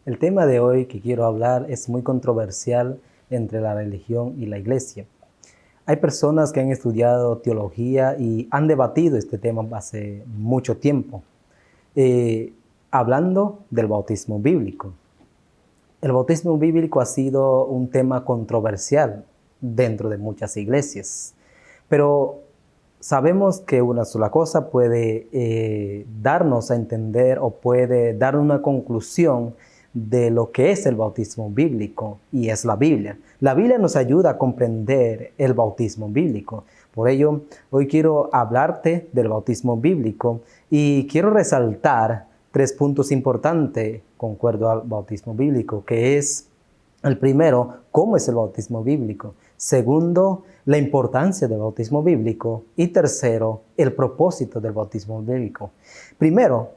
El tema de hoy que quiero hablar es muy controversial entre la religión y la iglesia. Hay personas que han estudiado teología y han debatido este tema hace mucho tiempo, hablando del bautismo bíblico. El bautismo bíblico ha sido un tema controversial dentro de muchas iglesias, pero sabemos que una sola cosa puede darnos a entender o puede dar una conclusión de lo que es el bautismo bíblico, y es la Biblia. La Biblia nos ayuda a comprender el bautismo bíblico. Por ello, hoy quiero hablarte del bautismo bíblico y quiero resaltar 3 puntos importantes concuerdo al bautismo bíblico, que es el primero, ¿cómo es el bautismo bíblico? Segundo, la importancia del bautismo bíblico. Y tercero, el propósito del bautismo bíblico. Primero,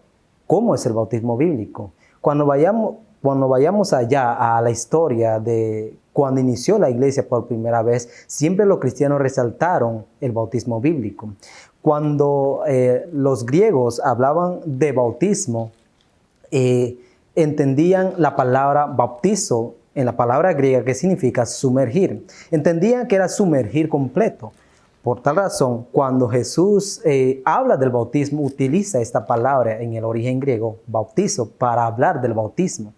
¿cómo es el bautismo bíblico? Cuando vayamos allá a la historia de cuando inició la iglesia por primera vez, siempre los cristianos resaltaron el bautismo bíblico. Cuando los griegos hablaban de bautismo, entendían la palabra bautizo en la palabra griega, que significa sumergir. Entendían que era sumergir completo. Por tal razón, cuando Jesús habla del bautismo, utiliza esta palabra en el origen griego, bautizo, para hablar del bautismo.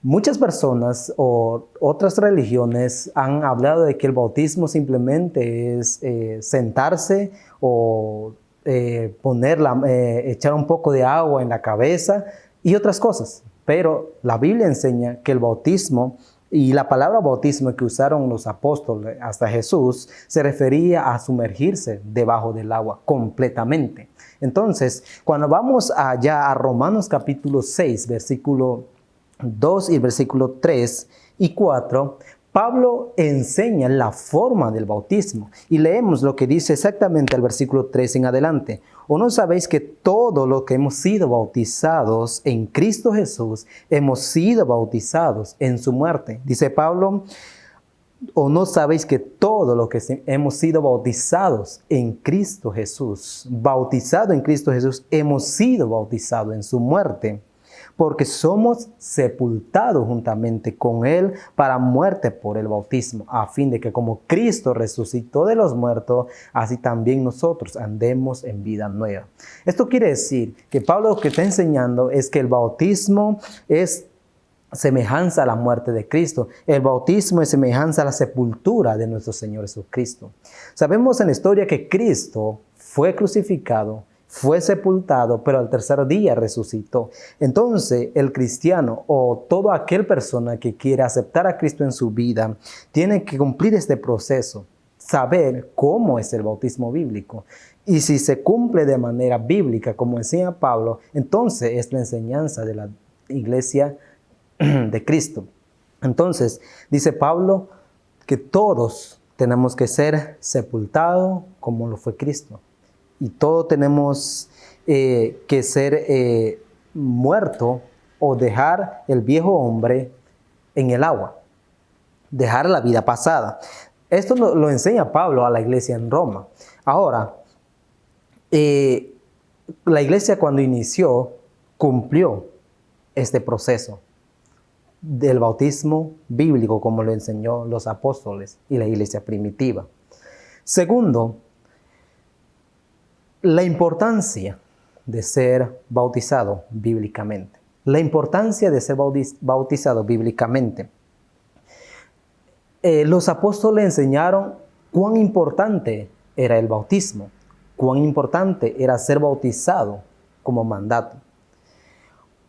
Muchas personas o otras religiones han hablado de que el bautismo simplemente es sentarse o echar un poco de agua en la cabeza y otras cosas. Pero la Biblia enseña que el bautismo y la palabra bautismo que usaron los apóstoles hasta Jesús se refería a sumergirse debajo del agua completamente. Entonces, cuando vamos allá a Romanos capítulo 6, versículo 2 y versículo 3 y 4, Pablo enseña la forma del bautismo y leemos lo que dice exactamente el versículo 3 en adelante. ¿O no sabéis que todos los que hemos sido bautizados en Cristo Jesús, hemos sido bautizados en su muerte? Dice Pablo, ¿o no sabéis que todos los que hemos sido bautizados en Cristo Jesús, bautizado en Cristo Jesús, hemos sido bautizados en su muerte? Porque somos sepultados juntamente con Él para muerte por el bautismo, a fin de que como Cristo resucitó de los muertos, así también nosotros andemos en vida nueva. Esto quiere decir que Pablo lo que está enseñando es que el bautismo es semejanza a la muerte de Cristo. El bautismo es semejanza a la sepultura de nuestro Señor Jesucristo. Sabemos en la historia que Cristo fue crucificado, fue sepultado, pero al tercer día resucitó. Entonces, el cristiano o toda aquella persona que quiere aceptar a Cristo en su vida, tiene que cumplir este proceso, saber cómo es el bautismo bíblico. Y si se cumple de manera bíblica, como enseña Pablo, entonces es la enseñanza de la iglesia de Cristo. Entonces, dice Pablo que todos tenemos que ser sepultados como lo fue Cristo. Y todos tenemos que ser muerto o dejar el viejo hombre en el agua, dejar la vida pasada. Esto lo enseña Pablo a la iglesia en Roma. Ahora, la iglesia cuando inició cumplió este proceso del bautismo bíblico como lo enseñó los apóstoles y la iglesia primitiva. Segundo, la importancia de ser bautizado bíblicamente. La importancia de ser bautizado bíblicamente. Los apóstoles enseñaron cuán importante era el bautismo, cuán importante era ser bautizado como mandato.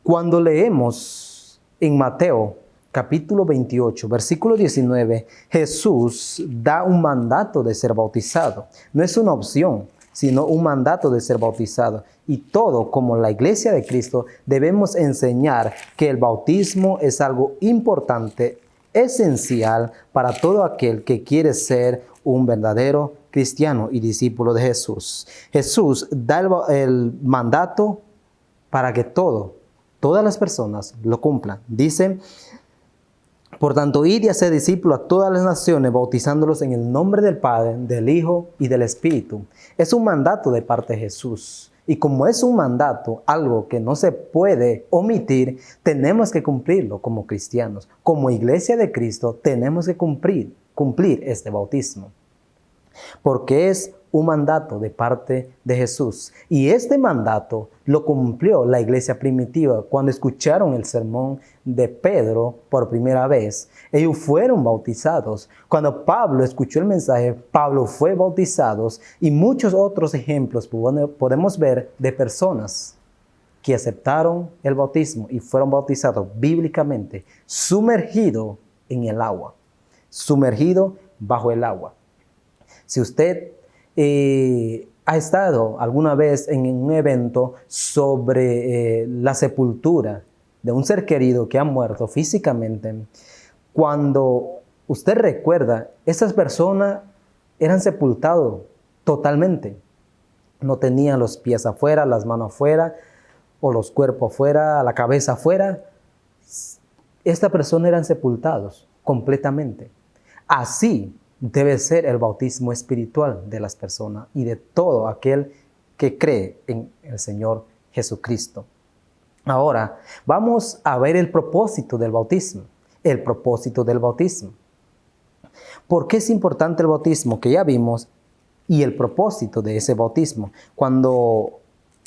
Cuando leemos en Mateo capítulo 28, versículo 19, Jesús da un mandato de ser bautizado. No es una opción, sino un mandato de ser bautizado. Y todo, como la iglesia de Cristo, debemos enseñar que el bautismo es algo importante, esencial para todo aquel que quiere ser un verdadero cristiano y discípulo de Jesús. Jesús da el mandato para que todas las personas lo cumplan. Dice: por tanto, id y haced discípulos a todas las naciones, bautizándolos en el nombre del Padre, del Hijo y del Espíritu. Es un mandato de parte de Jesús. Y como es un mandato, algo que no se puede omitir, tenemos que cumplirlo como cristianos. Como iglesia de Cristo, tenemos que cumplir este bautismo. Porque es un mandato de parte de Jesús. Y este mandato lo cumplió la iglesia primitiva cuando escucharon el sermón de Pedro por primera vez. Ellos fueron bautizados. Cuando Pablo escuchó el mensaje, Pablo fue bautizado. Y muchos otros ejemplos podemos ver de personas que aceptaron el bautismo y fueron bautizados bíblicamente, sumergido en el agua, sumergido bajo el agua. Si usted ha estado alguna vez en un evento sobre la sepultura de un ser querido que ha muerto físicamente, cuando usted recuerda, esas personas eran sepultadas totalmente. No tenían los pies afuera, las manos afuera, o los cuerpos afuera, la cabeza afuera. Estas personas eran sepultados completamente. Así debe ser el bautismo espiritual de las personas y de todo aquel que cree en el Señor Jesucristo. Ahora, vamos a ver el propósito del bautismo. El propósito del bautismo. ¿Por qué es importante el bautismo? Que ya vimos, y el propósito de ese bautismo. Cuando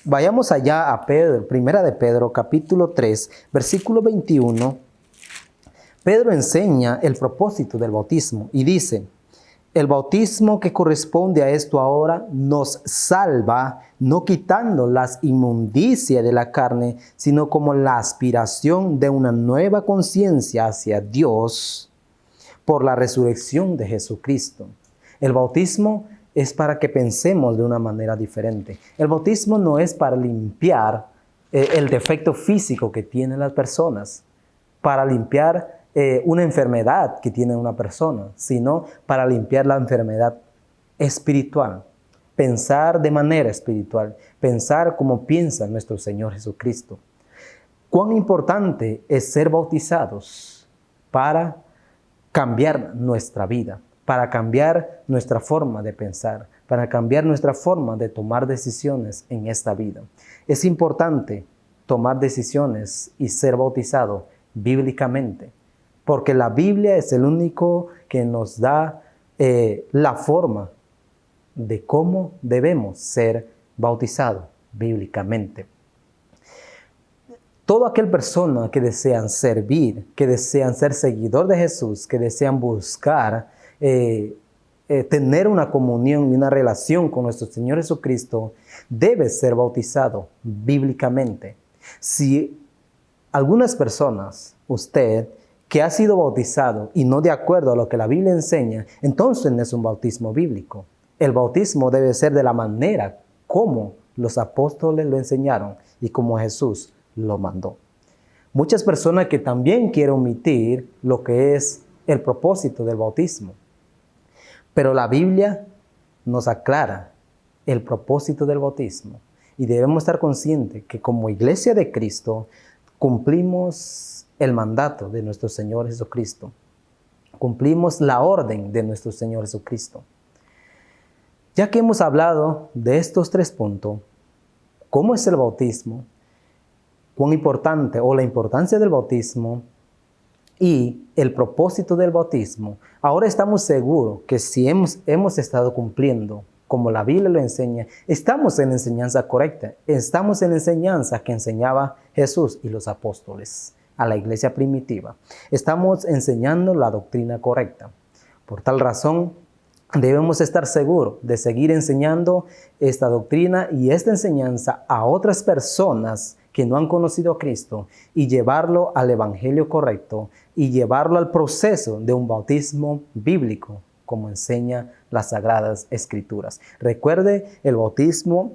vayamos allá a Pedro, primera de Pedro, capítulo 3, versículo 21, Pedro enseña el propósito del bautismo y dice: el bautismo que corresponde a esto ahora nos salva, no quitando las inmundicias de la carne, sino como la aspiración de una nueva conciencia hacia Dios por la resurrección de Jesucristo. El bautismo es para que pensemos de una manera diferente. El bautismo no es para limpiar el defecto físico que tienen las personas, para limpiar una enfermedad que tiene una persona, sino para limpiar la enfermedad espiritual. Pensar de manera espiritual, pensar como piensa nuestro Señor Jesucristo. Cuán importante es ser bautizados para cambiar nuestra vida, para cambiar nuestra forma de pensar, para cambiar nuestra forma de tomar decisiones en esta vida. Es importante tomar decisiones y ser bautizado bíblicamente, porque la Biblia es el único que nos da la forma de cómo debemos ser bautizados bíblicamente. Toda aquella persona que desean servir, que desean ser seguidor de Jesús, que desean buscar tener una comunión y una relación con nuestro Señor Jesucristo, debe ser bautizado bíblicamente. Si algunas personas, usted, que ha sido bautizado y no de acuerdo a lo que la Biblia enseña, entonces no es un bautismo bíblico. El bautismo debe ser de la manera como los apóstoles lo enseñaron y como Jesús lo mandó. Muchas personas que también quieren omitir lo que es el propósito del bautismo. Pero la Biblia nos aclara el propósito del bautismo y debemos estar conscientes que como iglesia de Cristo cumplimos el mandato de nuestro Señor Jesucristo. Cumplimos la orden de nuestro Señor Jesucristo. Ya que hemos hablado de estos 3 puntos, ¿cómo es el bautismo? ¿Cuán importante o la importancia del bautismo? Y el propósito del bautismo. Ahora estamos seguros que si hemos estado cumpliendo como la Biblia lo enseña, estamos en la enseñanza correcta. Estamos en la enseñanza que enseñaba Jesús y los apóstoles a la iglesia primitiva. Estamos enseñando la doctrina correcta. Por tal razón, debemos estar seguros de seguir enseñando esta doctrina y esta enseñanza a otras personas que no han conocido a Cristo y llevarlo al evangelio correcto y llevarlo al proceso de un bautismo bíblico, como enseña las Sagradas Escrituras. Recuerde el bautismo,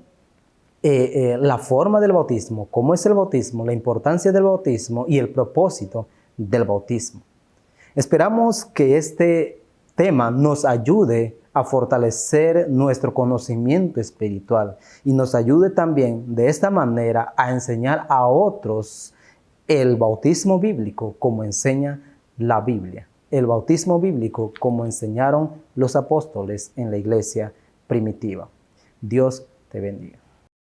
la forma del bautismo, cómo es el bautismo, la importancia del bautismo y el propósito del bautismo. Esperamos que este tema nos ayude a fortalecer nuestro conocimiento espiritual y nos ayude también de esta manera a enseñar a otros el bautismo bíblico como enseña la Biblia. El bautismo bíblico como enseñaron los apóstoles en la iglesia primitiva. Dios te bendiga.